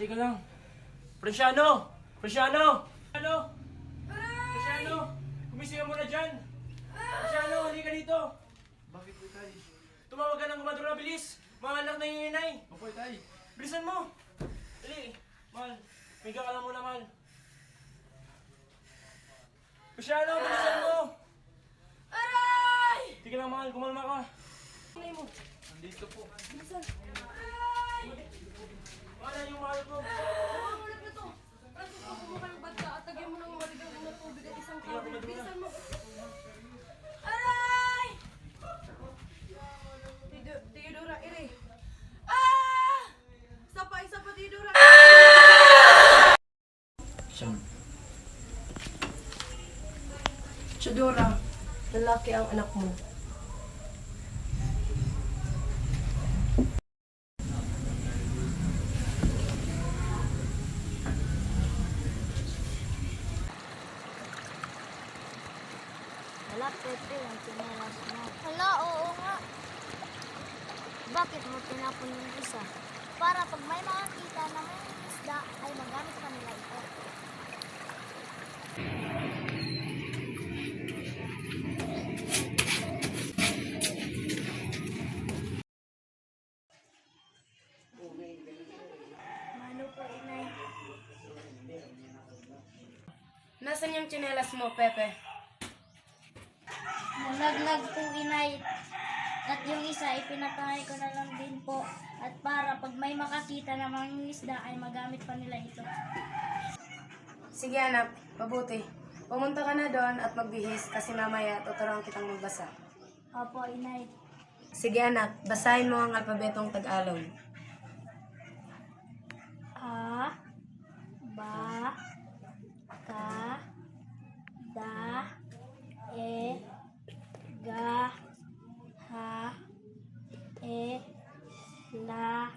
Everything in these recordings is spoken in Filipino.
Teka lang. Preciano! Preciano! Preciano! Preciano! Gumising ka muna dyan! Preciano, halika dito! Bakit po, Tay? Tumawag ka ng kumadrona, bilis! Mahalak na yung inay! Opo, Tay. Bilisan mo! Dali! Mahal, higa ka lang muna, mahal. Preciano, bilisan mo! Aray! Sige lang, mahal, kumalma ka. Inay mo! Nandito po. Bilisan! Mahal, yung mahal ko! Wala na to. Ano ko kumakal ba't ka? Atagyan mo ng maligang na tubig at isang tubig. Bilisan mo. Aray! Theodora, ere. Ah! Isa pa, Theodora. Theodora, lalaki ang anak mo. Hala, Pepe, ang tinaras mo. Hala, oo nga. Bakit mo tinapon yung isa? Para pag may makakita na may isda, ay magamit pa nila ito. Mano po, inay. Nasaan yung tsinelas mo, Pepe? Nalaglag po, inay. At yung isa, ipinatay ko na lang din po. At para pag may makakita na mga isda, ay magamit pa nila ito. Sige anak, mabuti. Pumunta ka na doon at magbihis kasi mamaya tuturuan kitang magbasa. Opo, inay. Sige anak, basahin mo ang alpabetong Tagalog. A, ba, ka, da, e, ga, ha, e, la,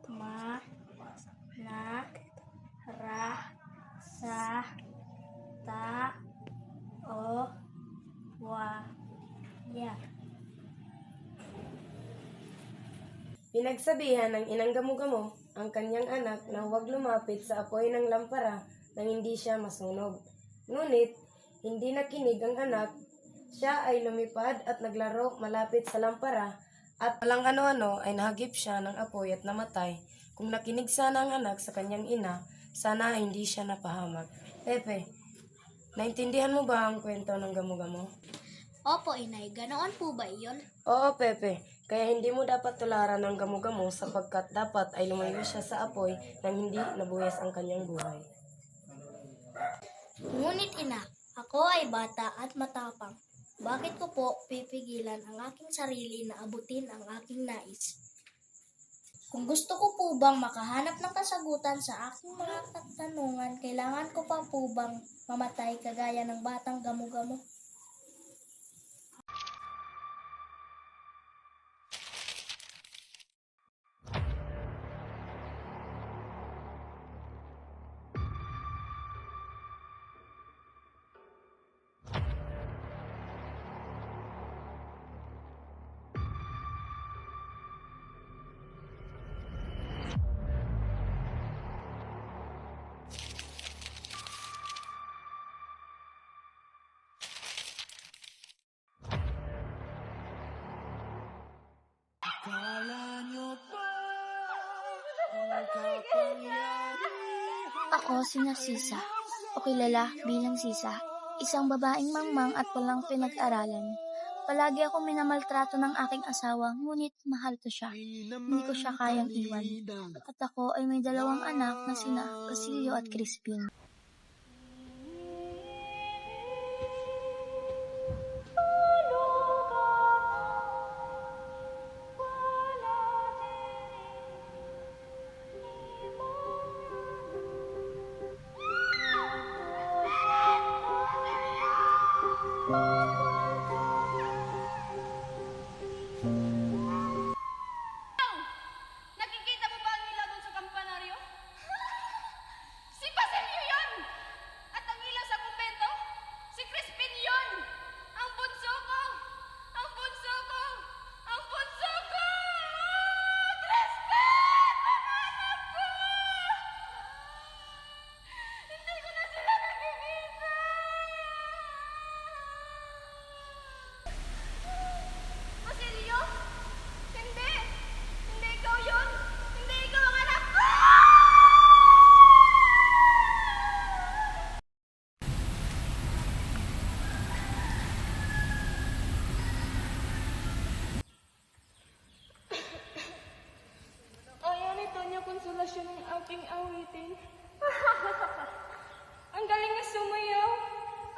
ma, na, ra, sa, ta, o, wa, ya. Pinagsabihan ng inang Gamo-Gamo ang kanyang anak na huwag lumapit sa apoy ng lampara nang hindi siya masunog. Ngunit, hindi nakinig ang anak. Siya ay lumipad at naglaro malapit sa lampara at walang ano-ano ay nahagip siya ng apoy at namatay. Kung nakinig sana ang anak sa kanyang ina, sana ay hindi siya napahamak. Pepe, naintindihan mo ba ang kwento ng Gamo-Gamo? Opo, inay. Ganoon po ba iyon? Oo, Pepe. Kaya hindi mo dapat tularan ng Gamo-Gamo sapagkat dapat ay lumayo siya sa apoy nang hindi nabuhis ang kanyang buhay. Ngunit ina, ako ay bata at matapang. Bakit ko po pipigilan ang aking sarili na abutin ang aking nais? Kung gusto ko po bang makahanap ng kasagutan sa aking mga katanungan, kailangan ko pa po bang mamatay kagaya ng batang Gamo-Gamo? Ako si Narcisa, o kilala bilang Sisa, isang babaeng mangmang at walang pinag-aralan. Palagi ako minamaltrato ng aking asawa, ngunit mahal ko siya. Hindi ko siya kayang iwan. At ako ay may dalawang anak na sina Basilio at Crispin. Nakikita mo ba ang ilaw doon sa kampanaryo? Si Basilio yun! awitin. Ang galing na sumayaw.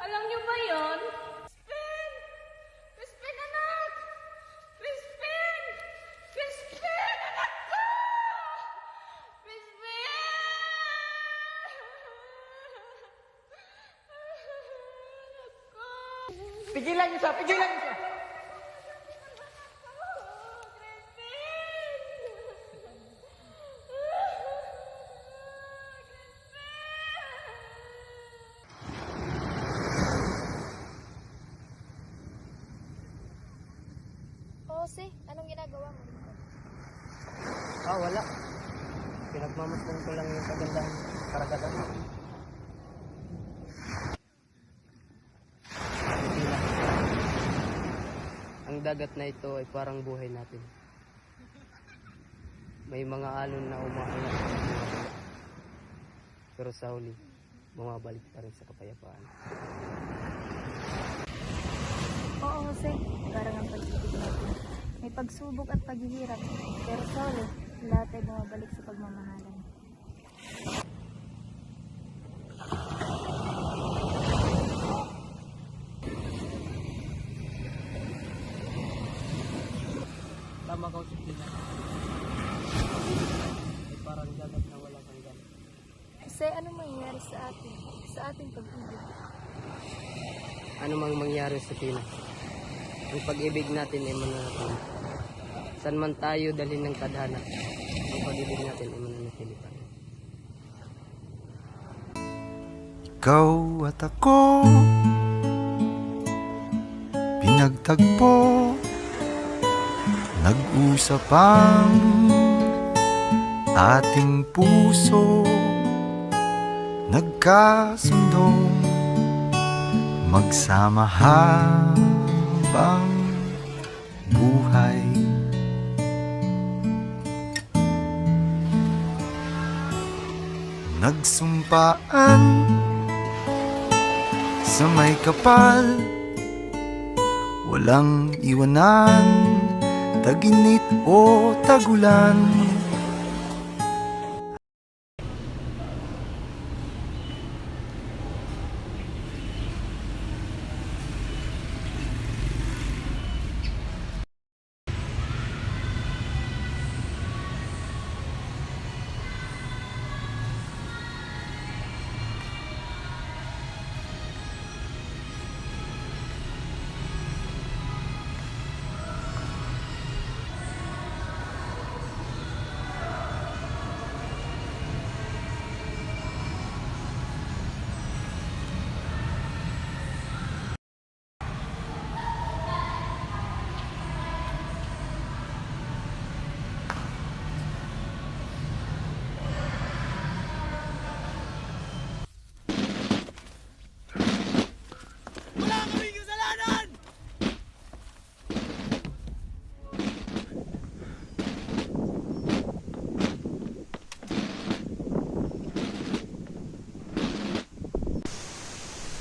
Alam niyo ba yon? Crispin! Crispin, anak! Crispin! Crispin, anak ko! Crispin! Anak ko! Pigilan niyo siya! Pigilan niyo siya! Jose, anong ginagawa mo? Wala. Pinagmamasdan ko lang yung kagandahan ng karagatan. Tila. Ang dagat na ito ay parang buhay natin. May mga alon na umaangat. Pero sa huli, bumabalik pa rin sa kapayapaan. Oo, Jose. Parang ang pag-ibig natin. May pagsubok at paghihirap. Pero sa huli, lahat ay bumabalik sa pagmamahalan. Tama ka, Siplina. Ay parang dagat na walang hanggan. Jose, anong mangyayari sa atin? Sa ating pag-ibig? Ano mang mangyari sa Tina? Ang pag-ibig natin ay mananatili. Saan man tayo dalhin ng tadhana, ang pag-ibig natin ay mananatili pa rin. Ikaw at ako pinagtagpo, nag-usap ang ating puso, nagkasundong magsama habang buhay. Nagsumpaan sa may kapal, walang iwanan, taginit o tagulan.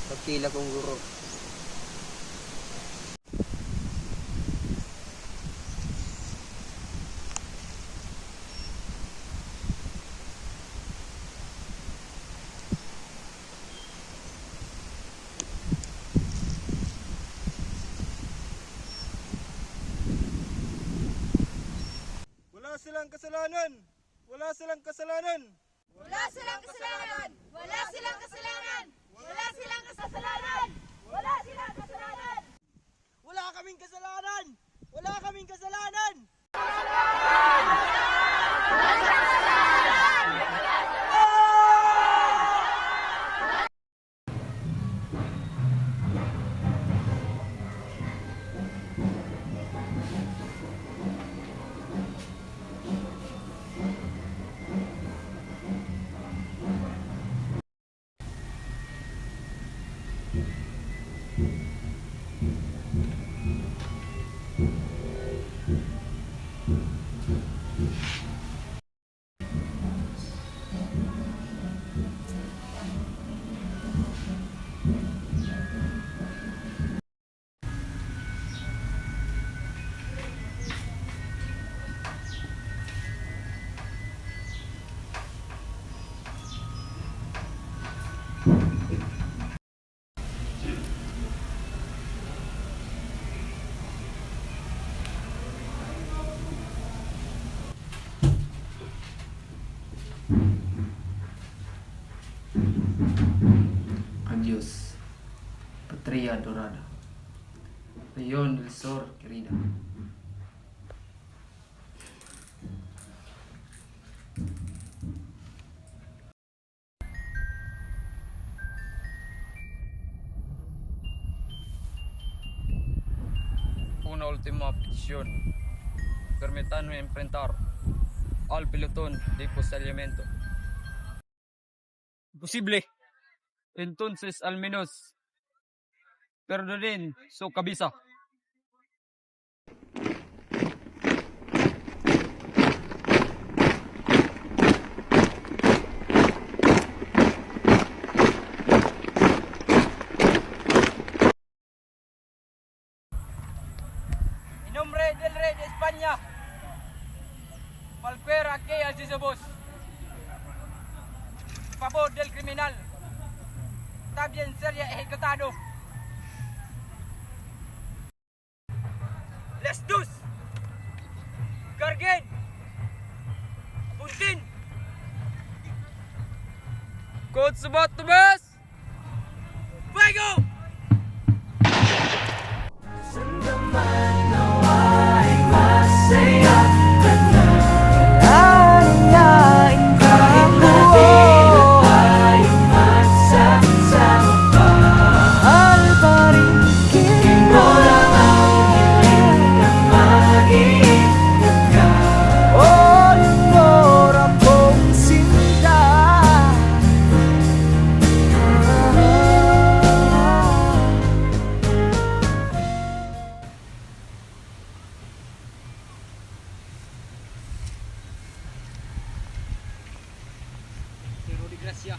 Pagtila kong guro. Wala silang kasalanan! Wala silang kasalanan! Wala silang kasalanan! Wala silang kasalanan! Wala silang kasalanan! Wala silang kasalanan! Wala kaming kasalanan! Wala kaming kasalanan! Estrella Dorada. León del Sur, querida. Una última petición. Permítanme enfrentar al pelotón de fusilamiento. Imposible. Entonces, al menos, perdonen su cabeza. En nombre del rey de España, cualquiera que haya su voz a favor del criminal también sería ejecutado. Les dos, carguen, puntin. Code Subat Tubas! Fuego! Pero di gracia.